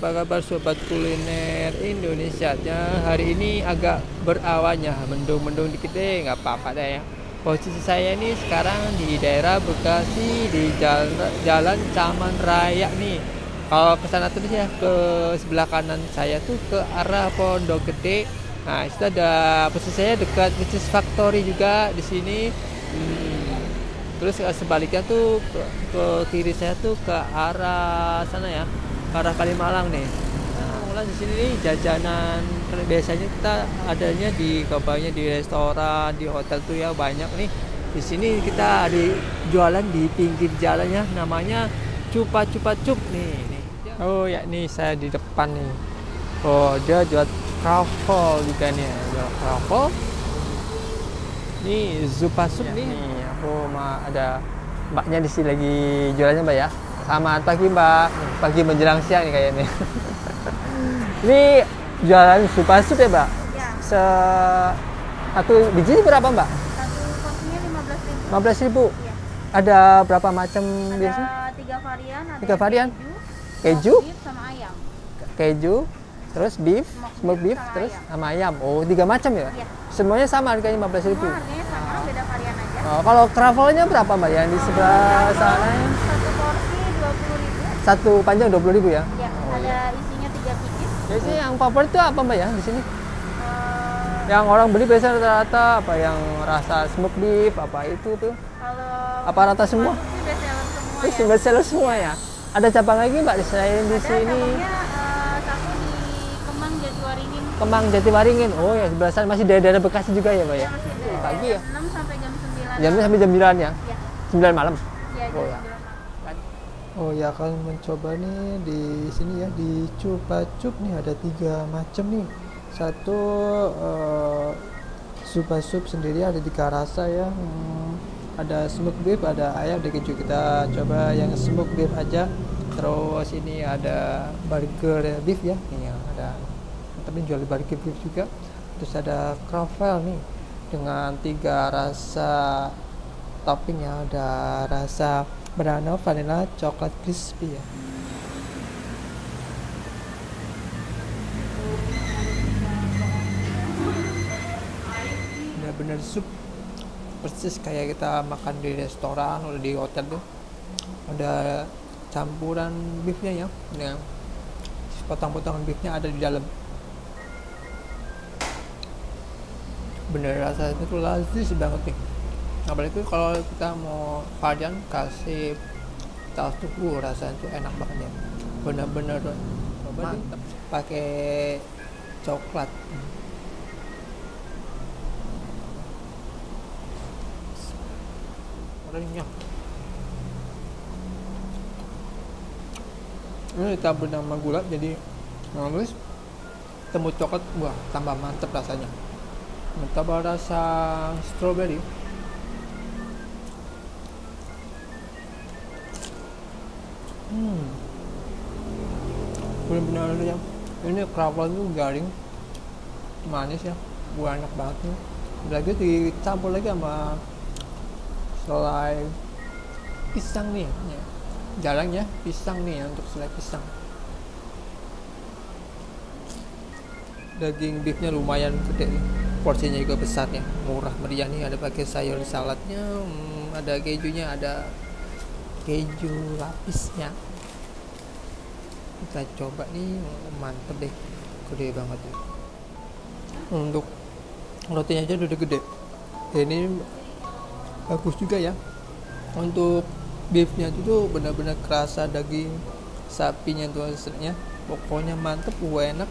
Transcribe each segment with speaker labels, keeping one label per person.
Speaker 1: apa kabar sobat kuliner Indonesia? Hari ini agak berawan ya, mendung-mendung dikit deh, nggak apa-apa deh ya. Posisi saya ini sekarang di daerah Bekasi di Jalan Taman Raya nih. Kalau ke sana terus ya, ke sebelah kanan saya tuh ke arah Pondok Gede. Nah, itu ada posisi saya dekat Which Factory juga di sini. Terus sebaliknya tuh ke kiri saya tuh ke arah sana ya, ke arah Kalimalang nih. Nah, mulai di sini nih jajanan biasanya kita adanya di kabarnya di restoran, di hotel tuh ya banyak nih. Di sini kita ada jualan di pinggir jalannya, namanya Cupa Cupa Cup nih. Oh ya, nih saya di depan nih. Oh, dia jual kroffel juga nih, jual kroffel. Ini Zupa Sup ya, nih. Aku ada mbaknya di sini lagi jualannya mbak ya. Selamat pagi mbak. Pagi menjelang siang nih kayaknya. Ini jualan Zupa Sup ya mbak?
Speaker 2: Ya.
Speaker 1: Satu biji berapa mbak?
Speaker 2: Satu porsinya 15.000.
Speaker 1: 15.000.
Speaker 2: Ya.
Speaker 1: Ada berapa macam biasanya?
Speaker 2: Ada 3 varian. Ada
Speaker 1: 3 varian?
Speaker 2: keju,
Speaker 1: Keju?
Speaker 2: beef, sama ayam.
Speaker 1: Keju, terus beef, smoke beef,
Speaker 2: sama
Speaker 1: terus
Speaker 2: ayam.
Speaker 1: sama ayam. Oh, 3 macam ya?
Speaker 2: Iya.
Speaker 1: Semuanya sama harganya 15.000.
Speaker 2: Semua harganya sama, beda varian aja.
Speaker 1: Oh, kalau travelnya berapa mbak yang di sebelah sana?
Speaker 2: Satu porsi 20.000.
Speaker 1: Satu panjang 20.000 ya?
Speaker 2: Ya, ada isinya 3 pieces.
Speaker 1: Biasanya yang favorit itu apa mbak ya di sini?
Speaker 2: Eh,
Speaker 1: Yang orang beli biasanya rata-rata apa yang rasa smoke beef apa itu tuh?
Speaker 2: kalau
Speaker 1: Apa rata semua?
Speaker 2: masuk sih best seller semua
Speaker 1: Itu
Speaker 2: ya.
Speaker 1: best seller semua ya. Ada cabang lagi mbak selain di
Speaker 2: Ada
Speaker 1: sini?
Speaker 2: cabangnya satu di Kemang Jatiwaringin.
Speaker 1: Kemang Jatiwaringin. Oh ya sebelah sana masih daerah Bekasi juga ya mbak ya?
Speaker 2: Ya, masih ada.
Speaker 1: Pagi ya?
Speaker 2: 6 sampai jam 9.
Speaker 1: Jamnya sampai jam 9 ya?
Speaker 2: Ya,
Speaker 1: 9 malam.
Speaker 2: ya jam
Speaker 1: Oh, ya.
Speaker 2: 9 malam.
Speaker 3: Oh ya, akan mencoba nih di sini ya, di Cupa Cup nih ada 3 macam nih. Satu Zupa Sup sendiri ada 3 rasa ya. Ada smoke beef, ada ayam, ada keju. Kita coba yang smoke beef aja. Terus ini ada burger beef ya. Ini yang ada tapi jual burger beef juga. Terus ada kroffel nih dengan 3 rasa topping ya. Ada rasa banana, vanilla, coklat crispy ya.
Speaker 1: Bener-bener sup persis kayak kita makan di restoran atau di hotel tuh. Ada campuran beefnya ya, yang potong-potongan beefnya ada di dalam. Bener rasanya tuh lazis banget nih. Apalagi kalau kita mau varian kasih tahu tuh rasanya tuh enak banget ya. Bener-bener mantap pakai coklat. Renyah. Ini ditambah sama gula jadi bagus. Temu coklat, wah tambah mantep rasanya. Tambah rasa strawberry. Benar-benar yang ini kroffel itu garing, manis ya, buah enak banget nih. Lagi dicampur lagi sama selai pisang nih ya. Jarang ya pisang nih ya, untuk selai pisang. Daging beefnya lumayan gede nih, porsinya juga besar ya, murah meriah nih. Ada pakai sayur saladnya, ada kejunya, ada keju lapisnya. Kita coba nih, mantep deh, gede banget ya. Untuk rotinya aja udah gede. Ini bagus juga ya. Untuk beefnya itu tuh benar-benar kerasa daging sapinya tuh hasilnya. Pokoknya mantep, enak,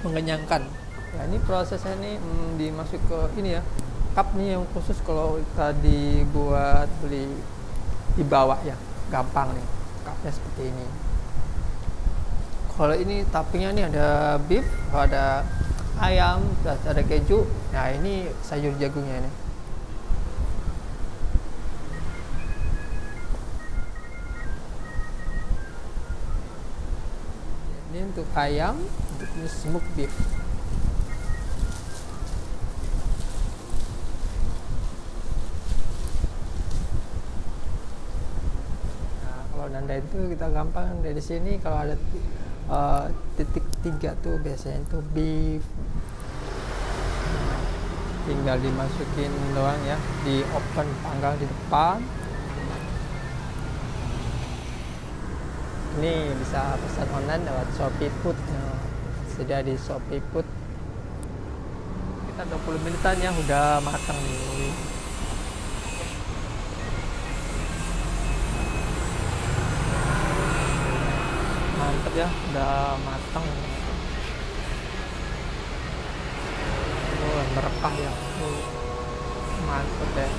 Speaker 1: mengenyangkan. Nah ini prosesnya nih dimasuk ke ini ya, cup nih yang khusus kalau kita dibuat beli dibawa ya, gampang nih cupnya seperti ini. Kalau ini toppingnya nih ada beef, ada ayam, terus ada keju. Nah ini sayur jagungnya ini. Ini untuk ayam, untuk ini smoke beef. Nah, kalau nanda itu kita gampang dari sini. Kalau ada
Speaker 3: titik 3 tuh biasanya tuh beef. Tinggal dimasukin doang ya, di open panggal di depan. Ini bisa pesan online lewat Shopee Food ya. Sudah di Shopee Food. Kita 20 menitan ya udah matang nih. Mantap ya, udah matang. Oh, merekah ya. Oh, mantap ya.